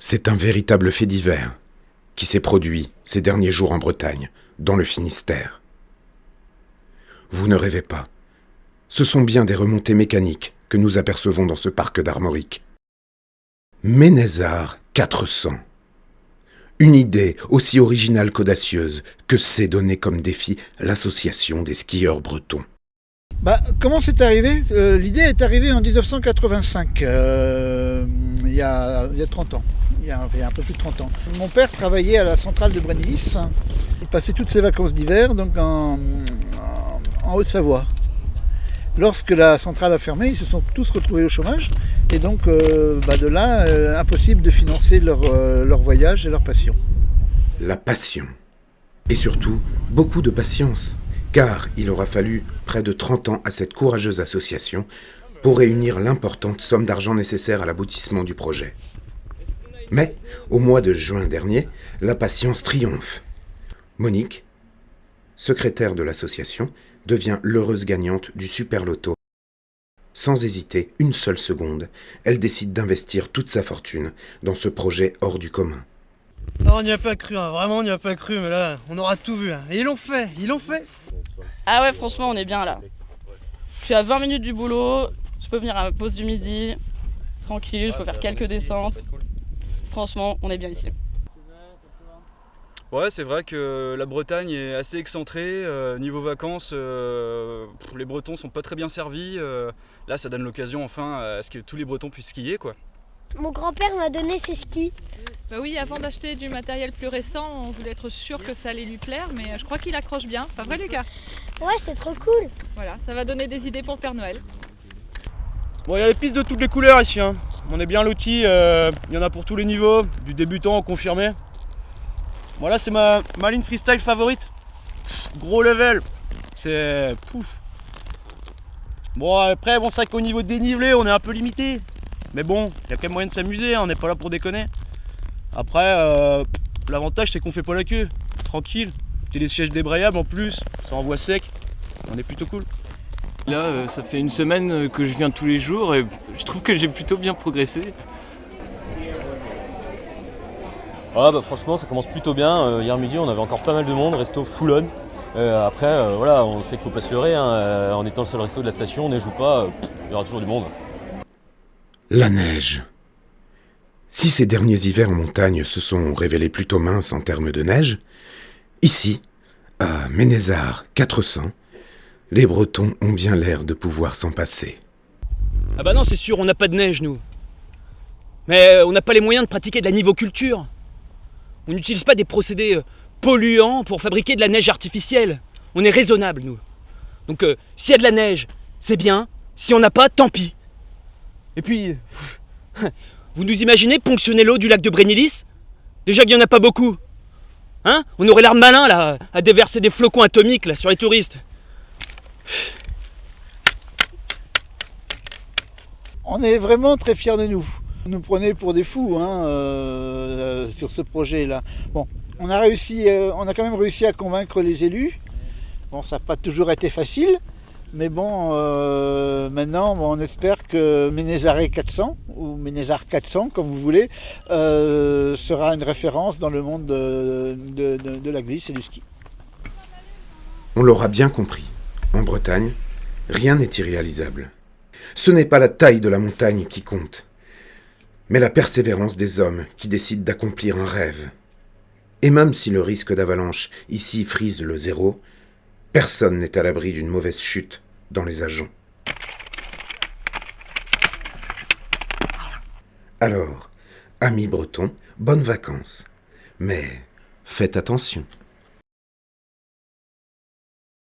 C'est un véritable fait divers qui s'est produit ces derniers jours en Bretagne, dans le Finistère. Vous ne rêvez pas. Ce sont bien des remontées mécaniques que nous apercevons dans ce parc d'Armorique. Ménézard 400. Une idée aussi originale qu'audacieuse que s'est donnée comme défi l'association des skieurs bretons. Comment c'est arrivé? L'idée est arrivée en 1985, il y a 30 ans, il y a un peu plus de 30 ans. Mon père travaillait à la centrale de Brennilis. Il passait toutes ses vacances d'hiver donc en Haute-Savoie. Lorsque la centrale a fermé, ils se sont tous retrouvés au chômage et donc de là, impossible de financer leur voyage et leur passion. La passion. Et surtout, beaucoup de patience. Car il aura fallu près de 30 ans à cette courageuse association pour réunir l'importante somme d'argent nécessaire à l'aboutissement du projet. Mais, au mois de juin dernier, la patience triomphe. Monique, secrétaire de l'association, devient l'heureuse gagnante du Super Loto. Sans hésiter une seule seconde, elle décide d'investir toute sa fortune dans ce projet hors du commun. Non, on n'y a pas cru, vraiment on n'y a pas cru, mais là, on aura tout vu. Et ils l'ont fait. Ah ouais, franchement, on est bien là. Je suis à 20 minutes du boulot, je peux venir à ma pause du midi, tranquille, je peux faire quelques descentes. Franchement, on est bien ici. Ouais, c'est vrai que la Bretagne est assez excentrée. Niveau vacances, les Bretons sont pas très bien servis. Là, ça donne l'occasion enfin à ce que tous les Bretons puissent skier, quoi. Mon grand-père m'a donné ses skis. Bah oui, avant d'acheter du matériel plus récent, on voulait être sûr que ça allait lui plaire, mais je crois qu'il accroche bien. Pas vrai, Lucas? Ouais, c'est trop cool. Voilà, ça va donner des idées pour le Père Noël. Bon, il y a des pistes de toutes les couleurs ici. On est bien lotis, il y en a pour tous les niveaux, du débutant au confirmé. Voilà, c'est ma ligne freestyle favorite. Gros level, c'est pouf. Bon, après, c'est vrai qu'au niveau dénivelé, on est un peu limité. Mais bon, il y a quand même moyen de s'amuser, on n'est pas là pour déconner. Après, l'avantage c'est qu'on fait pas la queue, tranquille. T'as des sièges débrayables en plus, ça envoie sec, on est plutôt cool. Là, ça fait une semaine que je viens tous les jours et je trouve que j'ai plutôt bien progressé. Franchement, ça commence plutôt bien. Hier midi, on avait encore pas mal de monde, resto full on. Après, on sait qu'il faut pas se leurrer. En étant le seul resto de la station, on ne joue pas, il y aura toujours du monde. La neige. Si ces derniers hivers en montagne se sont révélés plutôt minces en termes de neige, ici, à Ménézard 400, les Bretons ont bien l'air de pouvoir s'en passer. Ah bah non, c'est sûr, on n'a pas de neige, nous. Mais on n'a pas les moyens de pratiquer de la nivoculture. On n'utilise pas des procédés polluants pour fabriquer de la neige artificielle. On est raisonnable, nous. Donc s'il y a de la neige, c'est bien. Si on n'a pas, tant pis. Et puis, vous nous imaginez ponctionner l'eau du lac de Brennilis? Déjà qu'il n'y en a pas beaucoup. Hein? On aurait l'air malin, là, à déverser des flocons atomiques, là, sur les touristes. On est vraiment très fiers de nous. Vous nous prenez pour des fous sur ce projet-là. Bon, on a quand même réussi à convaincre les élus. Bon, ça n'a pas toujours été facile. Mais bon, maintenant, on espère que Ménézard 400, ou Ménézard 400, comme vous voulez, sera une référence dans le monde de la glisse et du ski. On l'aura bien compris. En Bretagne, rien n'est irréalisable. Ce n'est pas la taille de la montagne qui compte, mais la persévérance des hommes qui décident d'accomplir un rêve. Et même si le risque d'avalanche ici frise le zéro, personne n'est à l'abri d'une mauvaise chute dans les ajoncs. Alors, amis bretons, bonnes vacances. Mais faites attention.